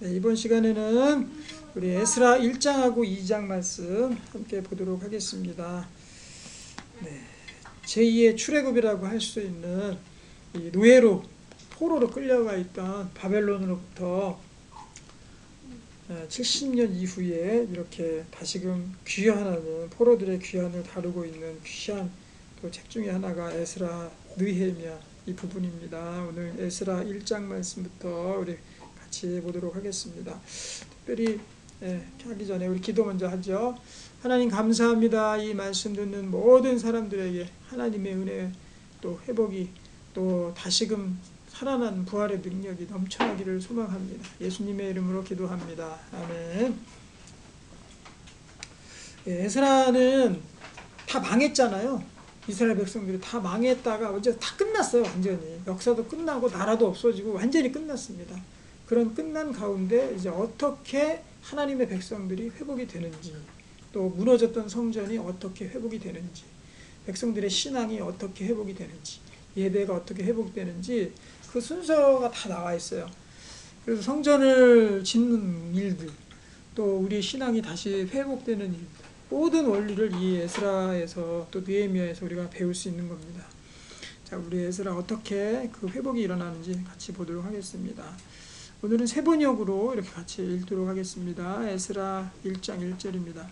네, 이번 시간에는 우리 에스라 1장하고 2장 말씀 함께 보도록 하겠습니다. 네, 제2의 출애굽이라고 할 수 있는 이 노예로 포로로 끌려가 있던 바벨론으로부터 70년 이후에 이렇게 다시금 귀환하는 포로들의 귀환을 다루고 있는 귀한 또 책 중에 하나가 에스라 느헤미야 이 부분입니다. 오늘 에스라 1장 말씀부터 우리 같이 보도록 하겠습니다. 특별히 하기 전에 우리 기도 먼저 하죠. 하나님 감사합니다. 이 말씀 듣는 모든 사람들에게 하나님의 은혜 또 회복이 또 다시금 살아난 부활의 능력이 넘쳐나기를 소망합니다. 예수님의 이름으로 기도합니다. 아멘. 에스라는 다 망했잖아요. 이스라엘 백성들이 다 망했다가 언제 다 끝났어요. 완전히 역사도 끝나고 나라도 없어지고 완전히 끝났습니다. 그런 끝난 가운데 이제 어떻게 하나님의 백성들이 회복이 되는지, 또 무너졌던 성전이 어떻게 회복이 되는지, 백성들의 신앙이 어떻게 회복이 되는지, 예배가 어떻게 회복되는지 그 순서가 다 나와 있어요. 그래서 성전을 짓는 일들, 또 우리 신앙이 다시 회복되는 일들, 모든 원리를 이 에스라에서 또 느헤미야에서 우리가 배울 수 있는 겁니다. 자, 우리 에스라 어떻게 그 회복이 일어나는지 같이 보도록 하겠습니다. 오늘은 세 번역으로 이렇게 같이 읽도록 하겠습니다. 에스라 1장 1절입니다.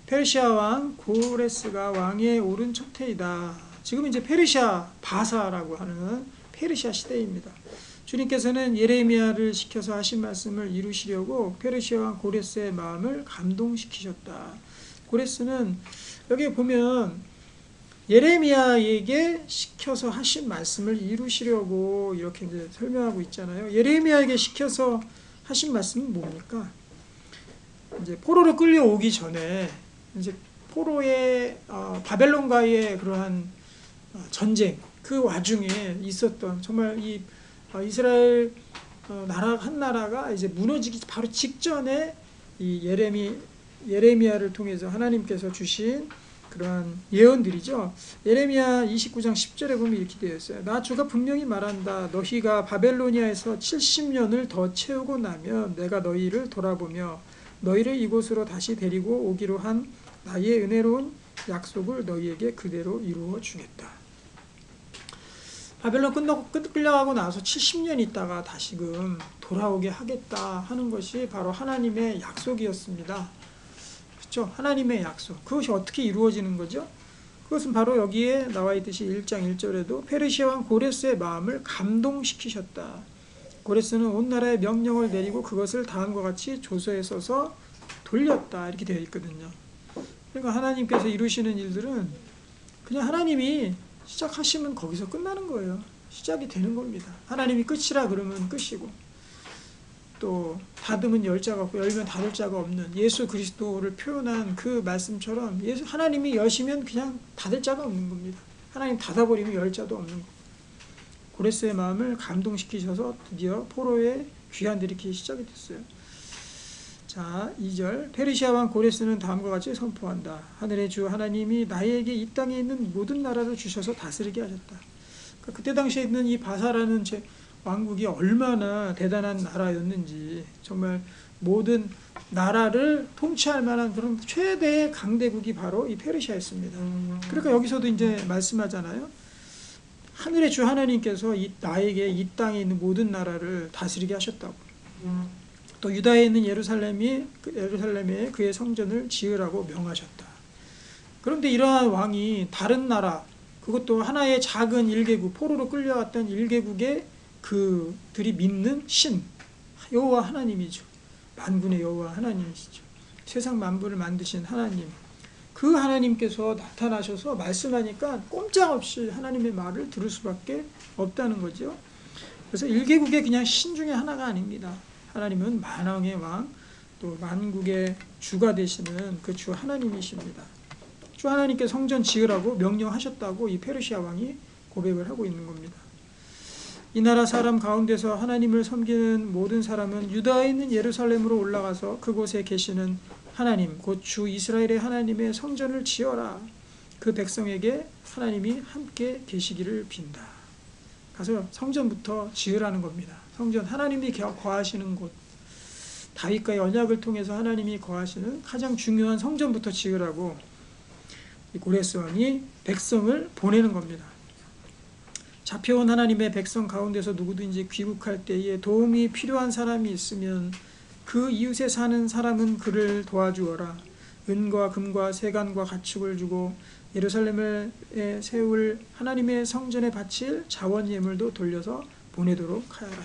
페르시아 왕 고레스가 왕위에 오른 첫 해이다. 지금 이제 페르시아 바사라고 하는 페르시아 시대입니다. 주님께서는 예레미야를 시켜서 하신 말씀을 이루시려고 페르시아 왕 고레스의 마음을 감동시키셨다. 고레스는 여기 보면 예레미야에게 시켜서 하신 말씀을 이루시려고 이렇게 이제 설명하고 있잖아요. 예레미야에게 시켜서 하신 말씀은 뭡니까? 이제 포로로 끌려오기 전에 이제 포로의 바벨론과의 그러한 전쟁 그 와중에 있었던 정말 이 이스라엘 나라 한 나라가 이제 무너지기 바로 직전에 이 예레미야를 통해서 하나님께서 주신 그러한 예언들이죠. 예레미야 29장 10절에 보면 이렇게 되어 있어요. 나 주가 분명히 말한다. 너희가 바벨로니아에서 70년을 더 채우고 나면 내가 너희를 돌아보며 너희를 이곳으로 다시 데리고 오기로 한 나의 은혜로운 약속을 너희에게 그대로 이루어 주겠다. 바벨론 끌려가고 나서 70년 있다가 다시금 돌아오게 하겠다 하는 것이 바로 하나님의 약속이었습니다. 그렇죠? 하나님의 약속. 그것이 어떻게 이루어지는 거죠? 그것은 바로 여기에 나와 있듯이 1장 1절에도 페르시아 왕 고레스의 마음을 감동시키셨다. 고레스는 온 나라에 명령을 내리고 그것을 다음과 같이 조서에 써서 돌렸다. 이렇게 되어 있거든요. 그러니까 하나님께서 이루시는 일들은 그냥 하나님이 시작하시면 거기서 끝나는 거예요. 시작이 되는 겁니다. 하나님이 끝이라 그러면 끝이고, 또 닫으면 열 자가 없고 열면 닫을 자가 없는 예수 그리스도를 표현한 그 말씀처럼 하나님이 여시면 그냥 닫을 자가 없는 겁니다. 하나님 닫아버리면 열 자도 없는 겁니다. 고레스의 마음을 감동시키셔서 드디어 포로의 귀환들이 이렇게 시작이 됐어요. 자, 2절 페르시아 왕 고레스는 다음과 같이 선포한다. 하늘의 주 하나님이 나에게 이 땅에 있는 모든 나라를 주셔서 다스리게 하셨다. 그러니까 그때 당시에 있는 이 바사라는 왕국이 얼마나 대단한 나라였는지, 정말 모든 나라를 통치할 만한 그런 최대의 강대국이 바로 이 페르시아였습니다. 그러니까 여기서도 이제 말씀하잖아요. 하늘의 주 하나님께서 나에게 이 땅에 있는 모든 나라를 다스리게 하셨다고. 또 유다에 있는 예루살렘에 그의 성전을 지으라고 명하셨다. 그런데 이러한 왕이 다른 나라, 그것도 하나의 작은 일개국, 포로로 끌려왔던 일개국의 그들이 믿는 신 여호와 하나님이죠. 만군의 여호와 하나님이시죠. 세상 만물을 만드신 하나님, 그 하나님께서 나타나셔서 말씀하니까 꼼짝없이 하나님의 말을 들을 수밖에 없다는 거죠. 그래서 일개국의 그냥 신 중에 하나가 아닙니다. 하나님은 만왕의 왕, 또 만국의 주가 되시는 그 주 하나님이십니다. 주 하나님께 성전 지으라고 명령하셨다고 이 페르시아 왕이 고백을 하고 있는 겁니다. 이 나라 사람 가운데서 하나님을 섬기는 모든 사람은 유다에 있는 예루살렘으로 올라가서 그곳에 계시는 하나님, 곧 주 이스라엘의 하나님의 성전을 지어라. 그 백성에게 하나님이 함께 계시기를 빈다. 가서 성전부터 지으라는 겁니다. 성전, 하나님이 거하시는 곳, 다윗과의 언약을 통해서 하나님이 거하시는 가장 중요한 성전부터 지으라고 이 고레스 왕이 백성을 보내는 겁니다. 잡혀온 하나님의 백성 가운데서 누구든지 귀국할 때에 도움이 필요한 사람이 있으면 그 이웃에 사는 사람은 그를 도와주어라. 은과 금과 세간과 가축을 주고 예루살렘에 세울 하나님의 성전에 바칠 자원 예물도 돌려서 보내도록 하여라.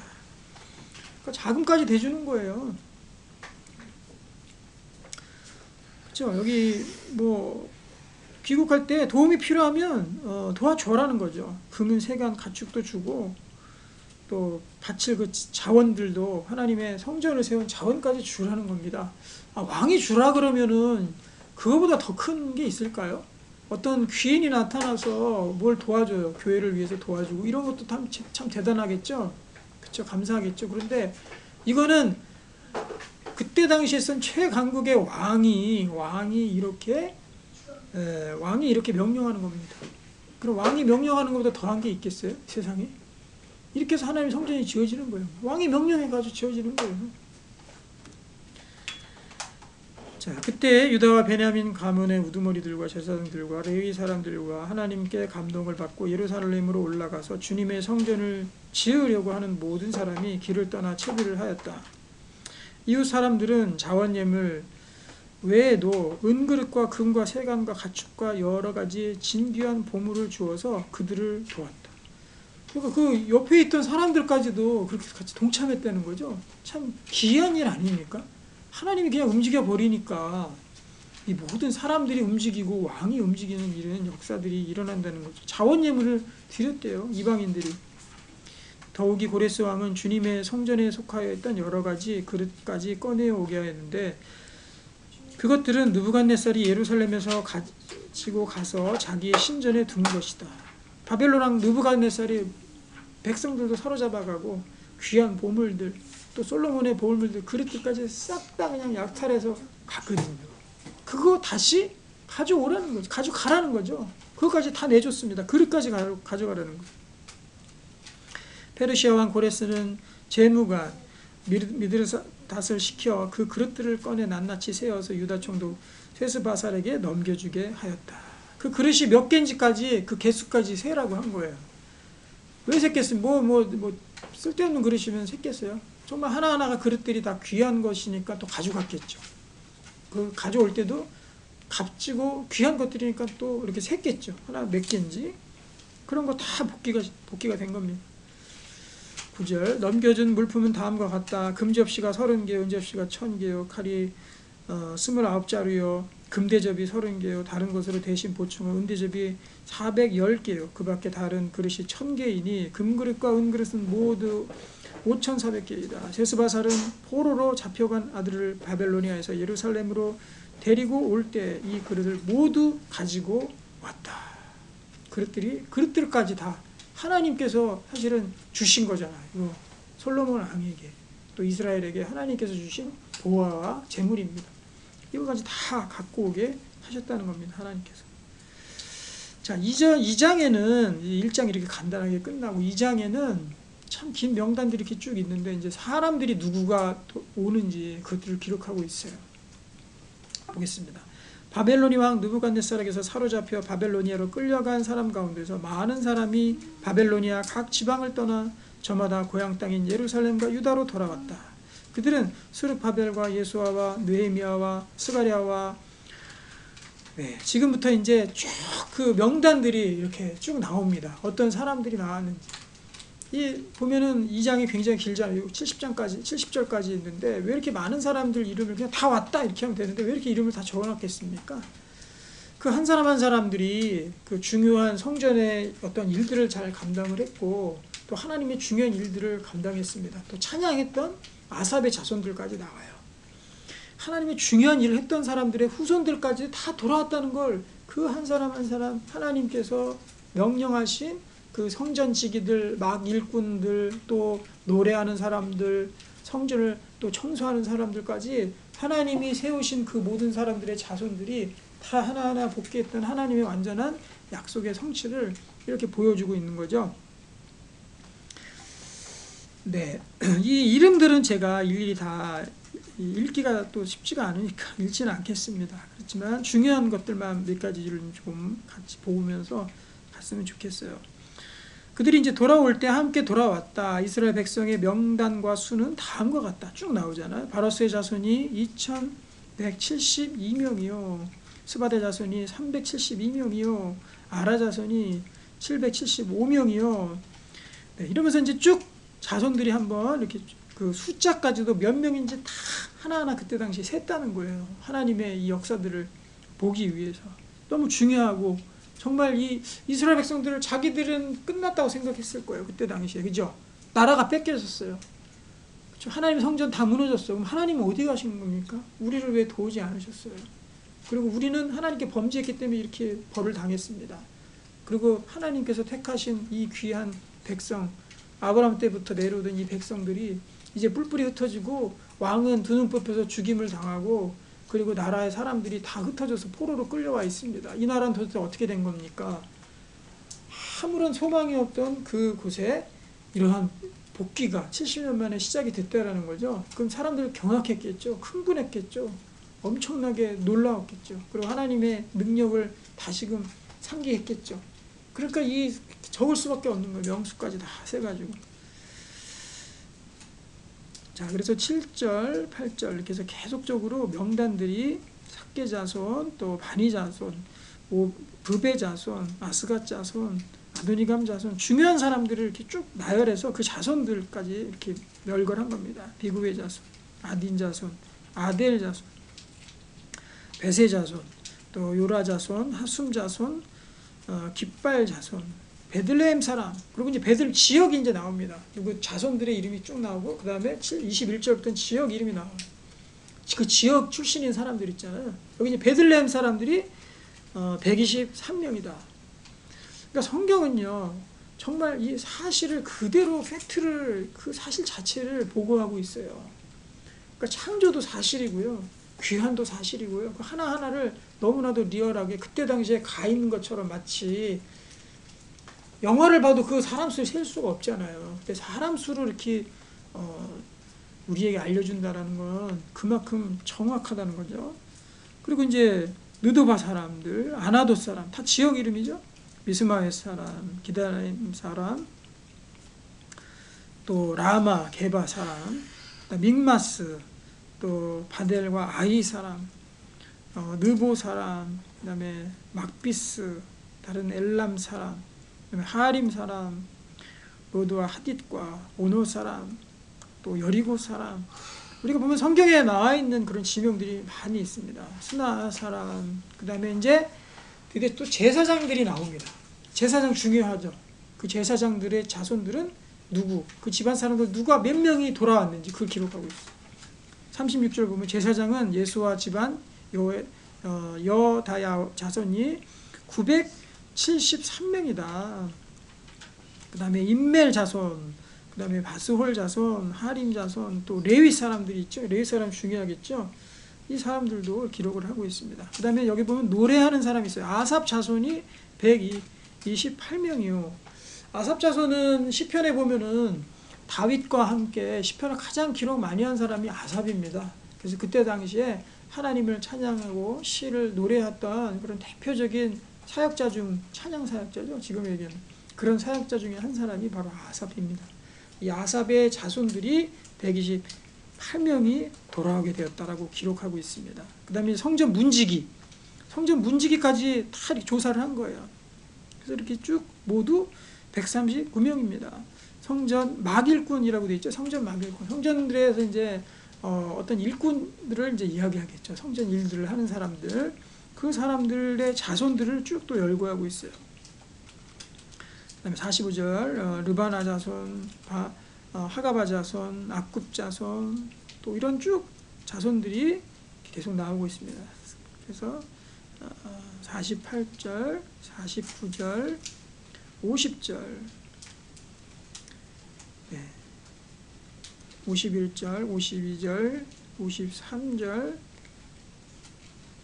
그러니까 자금까지 대주는 거예요. 그렇죠? 여기 뭐 귀국할 때 도움이 필요하면 도와줘라는 거죠. 금은 세간 가축도 주고 또 바칠 그 자원들도 하나님의 성전을 세운 자원까지 주라는 겁니다. 왕이 주라 그러면은 그거보다 더 큰 게 있을까요? 어떤 귀인이 나타나서 뭘 도와줘요. 교회를 위해서 도와주고 이런 것도 참 대단하겠죠. 그렇죠. 감사하겠죠. 그런데 이거는 그때 당시에 쓴 최강국의 왕이 이렇게 명령하는 겁니다. 그럼 왕이 명령하는 것보다 더한 게 있겠어요? 세상에? 이렇게 해서 하나님의 성전이 지어지는 거예요. 왕이 명령해가지고 지어지는 거예요. 자, 그때 유다와 베냐민 가문의 우두머리들과 제사장들과 레위 사람들과 하나님께 감동을 받고 예루살렘으로 올라가서 주님의 성전을 지으려고 하는 모든 사람이 길을 떠나 채비를 하였다. 이웃 사람들은 자원 예물 외에도 은그릇과 금과 세간과 가축과 여러 가지 진귀한 보물을 주어서 그들을 도왔다. 그러니까 그 옆에 있던 사람들까지도 그렇게 같이 동참했다는 거죠. 참 기이한 일 아닙니까? 하나님이 그냥 움직여 버리니까 이 모든 사람들이 움직이고 왕이 움직이는 일은 역사들이 일어난다는 거죠. 자원 예물을 드렸대요. 이방인들이. 더욱이 고레스 왕은 주님의 성전에 속하여 있던 여러 가지 그릇까지 꺼내오게 하였는데 그것들은 느부갓네살이 예루살렘에서 가지고 가서 자기의 신전에 둔 것이다. 바벨론 왕 느부갓네살이 백성들도 사로잡아가고 귀한 보물들 또 솔로몬의 보물들 그릇들까지 싹 다 그냥 약탈해서 갔거든요. 그거 다시 가져오라는 거죠. 가져가라는 거죠. 그것까지 다 내줬습니다. 그릇까지 가져가라는 거죠. 페르시아 왕 고레스는 제무관 미드르닷을 시켜 그 그릇들을 꺼내 낱낱이 세어서 유다 총독 세스바살에게 넘겨주게 하였다. 그 그릇이 몇 개인지까지 그 개수까지 세라고 한 거예요. 왜 셌겠어요? 뭐 쓸데없는 그릇이면 셌겠어요? 정말 하나하나가 그릇들이 다 귀한 것이니까 또 가져갔겠죠. 그 가져올 때도 값지고 귀한 것들이니까 또 이렇게 셌겠죠. 하나 몇 개인지. 그런 거 다 복귀가 된 겁니다. 9절 넘겨준 물품은 다음과 같다. 금접시가 30개, 은접시가 1000개요. 칼이 29자루요. 금대접이 30개요. 다른 것으로 대신 보충한 은대접이 410개요. 그 밖에 다른 그릇이 1000개이니 금그릇과 은그릇은 모두 5400개이다. 세스바살은 포로로 잡혀간 아들을 바벨로니아에서 예루살렘으로 데리고 올 때 이 그릇을 모두 가지고 왔다. 그릇들까지 다 하나님께서 사실은 주신 거잖아요. 솔로몬 왕에게 또 이스라엘에게 하나님께서 주신 보화와 재물입니다. 이거까지 다 갖고 오게 하셨다는 겁니다. 하나님께서. 자, 2장에는 1장 이렇게 간단하게 끝나고 2장에는 참 긴 명단들이 이렇게 쭉 있는데 이제 사람들이 누구가 오는지 그것들을 기록하고 있어요. 보겠습니다. 바벨로니 왕 느부갓네살에게서 사로잡혀 바벨로니아로 끌려간 사람 가운데서 많은 사람이 바벨로니아 각 지방을 떠나 저마다 고향 땅인 예루살렘과 유다로 돌아왔다. 그들은 스룹바벨과 예수아와 느헤미야와 스가랴와 지금부터 이제 쭉 그 명단들이 이렇게 쭉 나옵니다. 어떤 사람들이 나왔는지. 보면은 2장이 굉장히 길잖아요. 70절까지 있는데 왜 이렇게 많은 사람들 이름을 그냥 다 왔다 이렇게 하면 되는데 왜 이렇게 이름을 다 적어놨겠습니까? 그 한 사람 한 사람들이 그 중요한 성전의 어떤 일들을 잘 감당을 했고 또 하나님의 중요한 일들을 감당했습니다. 또 찬양했던 아삽의 자손들까지 나와요. 하나님의 중요한 일을 했던 사람들의 후손들까지 다 돌아왔다는 걸 그 한 사람 한 사람 하나님께서 명령하신 그 성전 지기들, 막 일꾼들, 또 노래하는 사람들, 성전을 또 청소하는 사람들까지 하나님이 세우신 그 모든 사람들의 자손들이 다 하나하나 복귀했던 하나님의 완전한 약속의 성취를 이렇게 보여주고 있는 거죠. 네, 이 이름들은 제가 일일이 다 읽기가 또 쉽지가 않으니까 읽지는 않겠습니다. 그렇지만 중요한 것들만 몇 가지를 좀 같이 보면서 갔으면 좋겠어요. 그들이 이제 돌아올 때 함께 돌아왔다. 이스라엘 백성의 명단과 수는 다음과 같다. 쭉 나오잖아요. 바로스의 자손이 2172명이요. 스바데 자손이 372명이요. 아라 자손이 775명이요. 네, 이러면서 이제 쭉 자손들이 한번 이렇게 그 숫자까지도 몇 명인지 다 하나하나 그때 당시에 셌다는 거예요. 하나님의 이 역사들을 보기 위해서. 너무 중요하고 정말 이 이스라엘 백성들을 자기들은 끝났다고 생각했을 거예요. 그때 당시에. 그죠? 나라가 뺏겨졌어요. 그렇죠? 하나님의 성전 다 무너졌어요. 그럼 하나님은 어디 가신 겁니까? 우리를 왜 도우지 않으셨어요? 그리고 우리는 하나님께 범죄했기 때문에 이렇게 벌을 당했습니다. 그리고 하나님께서 택하신 이 귀한 백성, 아브라함 때부터 내려오던 이 백성들이 이제 뿔뿔이 흩어지고 왕은 두 눈 뽑혀서 죽임을 당하고 그리고 나라의 사람들이 다 흩어져서 포로로 끌려와 있습니다. 이 나라는 도대체 어떻게 된 겁니까? 아무런 소망이 없던 그곳에 이러한 복귀가 70년 만에 시작이 됐다라는 거죠. 그럼 사람들 경악했겠죠. 흥분했겠죠. 엄청나게 놀라웠겠죠. 그리고 하나님의 능력을 다시금 상기했겠죠. 그러니까 이 적을 수밖에 없는 거예요. 명수까지 다 세가지고. 자, 그래서 7절, 8절 이렇게 해서 계속적으로 명단들이 삭개 자손, 또 바니 자손, 브베 자손, 아스갓 자손, 아도니감 자손, 중요한 사람들을 이렇게 쭉 나열해서 그 자손들까지 이렇게 멸걸한 겁니다. 비구의 자손, 아딘 자손, 아델 자손, 베세 자손, 또 요라 자손, 하숨 자손, 깃발 자손, 베들레헴 사람, 그리고 이제 베들 지역이 이제 나옵니다. 그리고 자손들의 이름이 쭉 나오고, 그 다음에 21절부터는 지역 이름이 나와요. 그 지역 출신인 사람들 있잖아요. 여기 이제 베들레헴 사람들이 123명이다. 그러니까 성경은요, 정말 이 사실을 그대로 팩트를, 그 사실 자체를 보고하고 있어요. 그러니까 창조도 사실이고요, 귀환도 사실이고요. 그 하나하나를 너무나도 리얼하게 그때 당시에 가 있는 것처럼 마치 영화를 봐도 그 사람 수를 셀 수가 없잖아요. 근데 사람 수를 이렇게 우리에게 알려준다라는 건 그만큼 정확하다는 거죠. 그리고 이제 느도바 사람들, 아나돗 사람, 다 지역 이름이죠. 미스마의 사람, 기다림 사람, 또 라마, 게바 사람, 믹마스, 또 바델과 아이 사람, 느보 사람, 그 다음에 막비스, 다른 엘람 사람, 그다음에 하림 사람, 로드와 하딧과 오노 사람, 또 여리고 사람. 우리가 보면 성경에 나와 있는 그런 지명들이 많이 있습니다. 스나 사람, 그 다음에 이제 드디어 또 제사장들이 나옵니다. 제사장 중요하죠. 그 제사장들의 자손들은 누구, 그 집안 사람들 누가 몇 명이 돌아왔는지 그걸 기록하고 있어요. 36절 보면 제사장은 예수와 집안 여다야 자손이 973명이다. 그 다음에 인멜 자손, 그 다음에 바스홀 자손, 하림 자손, 또 레위 사람들이 있죠. 레위 사람 중요하겠죠. 이 사람들도 기록을 하고 있습니다. 그 다음에 여기 보면 노래하는 사람이 있어요. 아삽 자손이 128명이요. 아삽 자손은 시편에 보면은 다윗과 함께 시편을 가장 기록 많이 한 사람이 아삽입니다. 그래서 그때 당시에 하나님을 찬양하고 시를 노래했던 그런 대표적인 사역자 중, 찬양 사역자죠. 지금 얘기하는 그런 사역자 중에 한 사람이 바로 아삽입니다. 이 아삽의 자손들이 128명이 돌아오게 되었다라고 기록하고 있습니다. 그 다음에 성전 문지기까지 다 이렇게 조사를 한 거예요. 그래서 이렇게 쭉 모두 139명입니다. 성전 막일꾼이라고 되어 있죠. 성전 막일꾼. 성전들에서 이제 어떤 일꾼들을 이제 이야기하겠죠. 성전 일들을 하는 사람들. 그 사람들의 자손들을 쭉 또 열거하고 있어요. 그 다음에 45절, 르바나 자손, 하가바 자손, 악굽 자손, 또 이런 쭉 자손들이 계속 나오고 있습니다. 그래서 48절, 49절, 50절, 51절, 52절, 53절,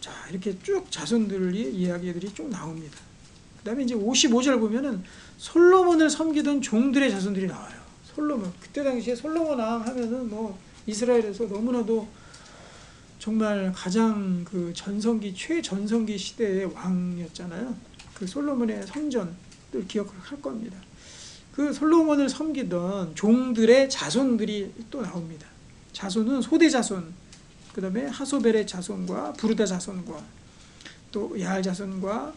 자, 이렇게 쭉 자손들이 이야기들이 쭉 나옵니다. 그 다음에 이제 55절 보면은 솔로몬을 섬기던 종들의 자손들이 나와요. 솔로몬. 그때 당시에 솔로몬 왕 하면은 뭐 이스라엘에서 너무나도 정말 가장 그 전성기 최전성기 시대의 왕이었잖아요. 그 솔로몬의 성전을 기억할 겁니다. 그 솔로몬을 섬기던 종들의 자손들이 또 나옵니다. 자손은 소대 자손, 그 다음에 하소벨의 자손과 부르다 자손과 또 야알 자손과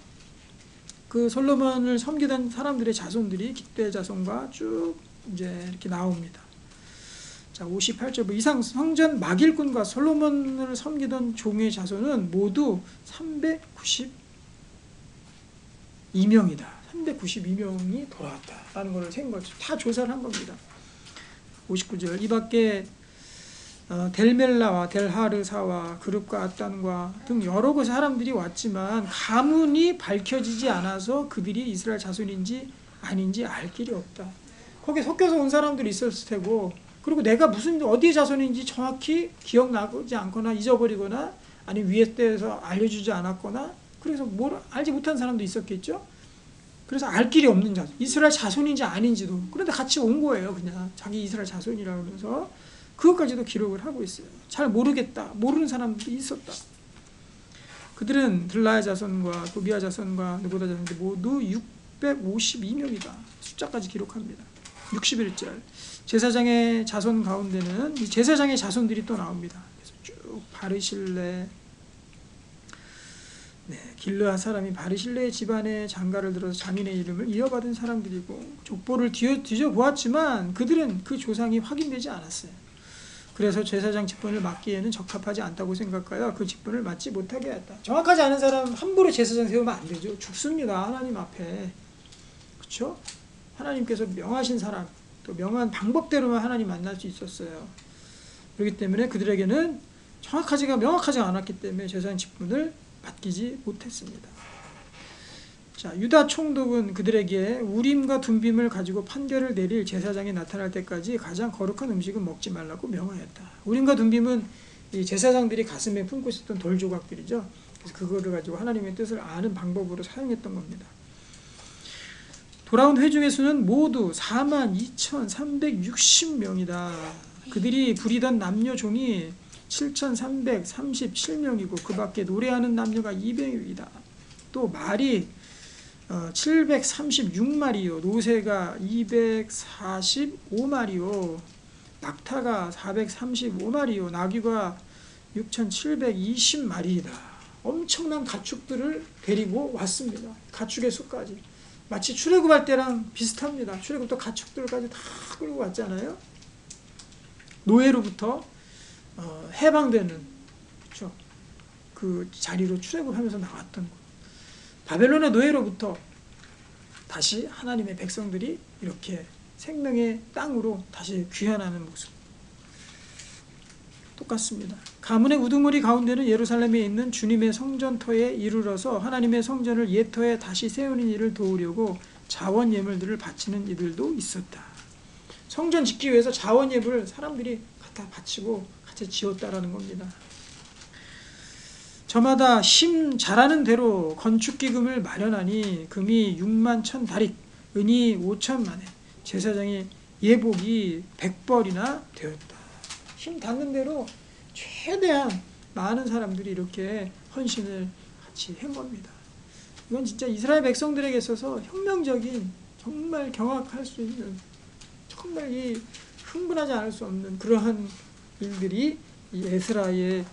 그 솔로몬을 섬기던 사람들의 자손들이 깃대 자손과 쭉 이제 이렇게 나옵니다. 자, 58절 이상 성전 막일꾼과 솔로몬을 섬기던 종의 자손은 모두 392명이다. 392명이 돌아왔다라는 것을 센 거죠. 다 조사를 한 겁니다. 59절 이 밖에 델멜라와 델하르사와 그룹과 아단과 등 여러 곳의 사람들이 왔지만 가문이 밝혀지지 않아서 그들이 이스라엘 자손인지 아닌지 알 길이 없다. 거기에 섞여서 온 사람들이 있었을 테고, 그리고 내가 무슨 어디의 자손인지 정확히 기억나지 않거나 잊어버리거나 아니 위에 때에서 알려주지 않았거나 그래서 뭘 알지 못한 사람도 있었겠죠. 그래서 알 길이 없는 자손, 이스라엘 자손인지 아닌지도. 그런데 같이 온 거예요. 그냥 자기 이스라엘 자손이라고 하면서 그것까지도 기록을 하고 있어요. 잘 모르겠다, 모르는 사람들이 있었다. 그들은 들라야 자손과 도비야 자손과 느보다 자손들 모두 652명이다. 숫자까지 기록합니다. 61절 제사장의 자손 가운데는 이 제사장의 자손들이 또 나옵니다. 그래서 쭉 바르실레, 길르앗 사람이 바르실레의 집안의 장가를 들어서 자민의 이름을 이어받은 사람들이고, 족보를 뒤져보았지만 그들은 그 조상이 확인되지 않았어요. 그래서 제사장 직분을 맡기에는 적합하지 않다고 생각하여 그 직분을 맡지 못하게 했다. 정확하지 않은 사람 함부로 제사장 세우면 안 되죠. 죽습니다. 하나님 앞에. 그렇죠? 하나님께서 명하신 사람, 또 명한 방법대로만 하나님 만날 수 있었어요. 그렇기 때문에 그들에게는 명확하지 않았기 때문에 제사장 직분을 맡기지 못했습니다. 자, 유다 총독은 그들에게 우림과 둠빔을 가지고 판결을 내릴 제사장이 나타날 때까지 가장 거룩한 음식은 먹지 말라고 명하였다. 우림과 둠빔은 이 제사장들이 가슴에 품고 있었던 돌 조각들이죠. 그래서 그거를 가지고 하나님의 뜻을 아는 방법으로 사용했던 겁니다. 돌아온 회중의 수는 모두 42,360명이다. 그들이 부리던 남녀 종이 7,337명이고 그 밖에 노래하는 남녀가 200명이다. 또 말이 736마리요, 노새가 245마리요, 낙타가 435마리요, 나귀가 6,720마리이다. 엄청난 가축들을 데리고 왔습니다. 가축의 수까지. 마치 출애굽할 때랑 비슷합니다. 출애굽도 가축들까지 다 끌고 왔잖아요. 노예로부터 해방되는, 그렇죠? 그 자리로 출애굽하면서 나왔던 것. 바벨론의 노예로부터 다시 하나님의 백성들이 이렇게 생명의 땅으로 다시 귀환하는 모습 똑같습니다. 가문의 우두머리 가운데는 예루살렘에 있는 주님의 성전터에 이르러서 하나님의 성전을 옛터에 다시 세우는 일을 도우려고 자원 예물들을 바치는 이들도 있었다. 성전 짓기 위해서 자원 예물을 사람들이 갖다 바치고 같이 지었다라는 겁니다. 저마다 힘 잘하는 대로 건축기금을 마련하니 금이 6만 1,000다릭, 은이 5천만에, 제사장의 예복이 100벌이나 되었다. 힘 닿는 대로 최대한 많은 사람들이 이렇게 헌신을 같이 한 겁니다. 이건 진짜 이스라엘 백성들에게 있어서 혁명적인, 정말 경악할 수 있는, 정말 이 흥분하지 않을 수 없는 그러한 일들이 이 에스라의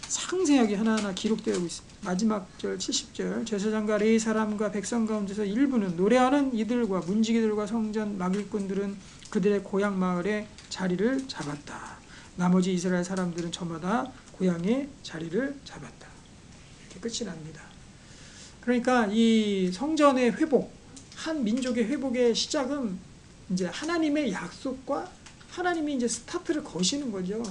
상세하게 하나하나 기록되어 있습니다. 마지막 절 70절 제사장과 레위 사람과 백성 가운데서 일부는 노래하는 이들과 문지기들과 성전 막일꾼들은 그들의 고향 마을에 자리를 잡았다. 나머지 이스라엘 사람들은 저마다 고향에 자리를 잡았다. 이렇게 끝이 납니다. 그러니까 이 성전의 회복, 한 민족의 회복의 시작은 이제 하나님의 약속과 하나님이 이제 스타트를 거시는 거죠.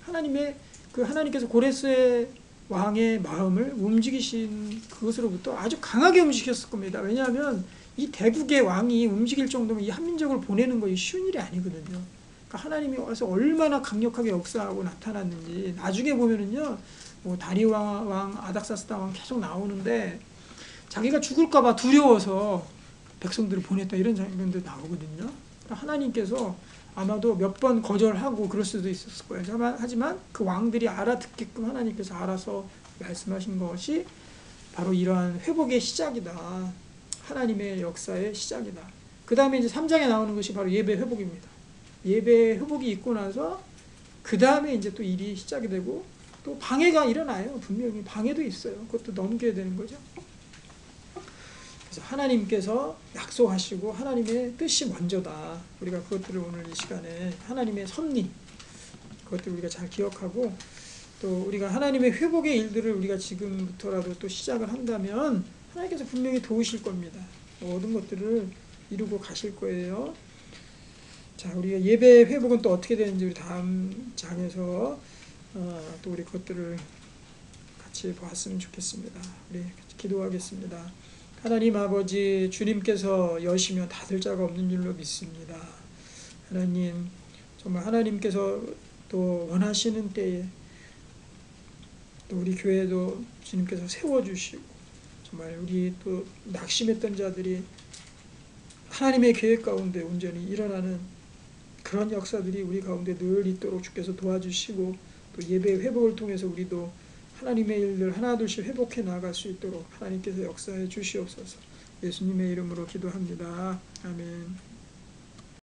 하나님께서 고레스의 왕의 마음을 움직이신 그것으로부터 아주 강하게 움직였을 겁니다. 왜냐하면 이 대국의 왕이 움직일 정도면 이 한민족을 보내는 것이 쉬운 일이 아니거든요. 그러니까 하나님이 와서 얼마나 강력하게 역사하고 나타났는지 나중에 보면은요, 뭐 다리와 왕, 아닥사스다 왕 계속 나오는데 자기가 죽을까봐 두려워서 백성들을 보냈다 이런 장면도 나오거든요. 하나님께서 아마도 몇 번 거절하고 그럴 수도 있었을 거예요. 하지만 그 왕들이 알아듣게끔 하나님께서 알아서 말씀하신 것이 바로 이러한 회복의 시작이다. 하나님의 역사의 시작이다. 그 다음에 이제 3장에 나오는 것이 바로 예배 회복입니다. 예배 회복이 있고 나서 그 다음에 이제 또 일이 시작이 되고 또 방해가 일어나요. 분명히 방해도 있어요. 그것도 넘겨야 되는 거죠. 그래서 하나님께서 약속하시고 하나님의 뜻이 먼저다. 우리가 그것들을 오늘 이 시간에 하나님의 섭리, 그것들을 우리가 잘 기억하고 또 우리가 하나님의 회복의 일들을 우리가 지금부터라도 또 시작을 한다면 하나님께서 분명히 도우실 겁니다. 모든 것들을 이루고 가실 거예요. 자, 우리가 예배 회복은 또 어떻게 되는지 우리 다음 장에서 또 우리 그것들을 같이 보았으면 좋겠습니다. 우리 기도하겠습니다. 하나님 아버지, 주님께서 여시면 닫을 자가 없는 줄로 믿습니다. 하나님, 정말 하나님께서 또 원하시는 때에 또 우리 교회도 주님께서 세워주시고 정말 우리 또 낙심했던 자들이 하나님의 계획 가운데 온전히 일어나는 그런 역사들이 우리 가운데 늘 있도록 주께서 도와주시고 또 예배 회복을 통해서 우리도 하나님의 일들 하나둘씩 회복해 나갈 수 있도록 하나님께서 역사해 주시옵소서. 예수님의 이름으로 기도합니다. 아멘.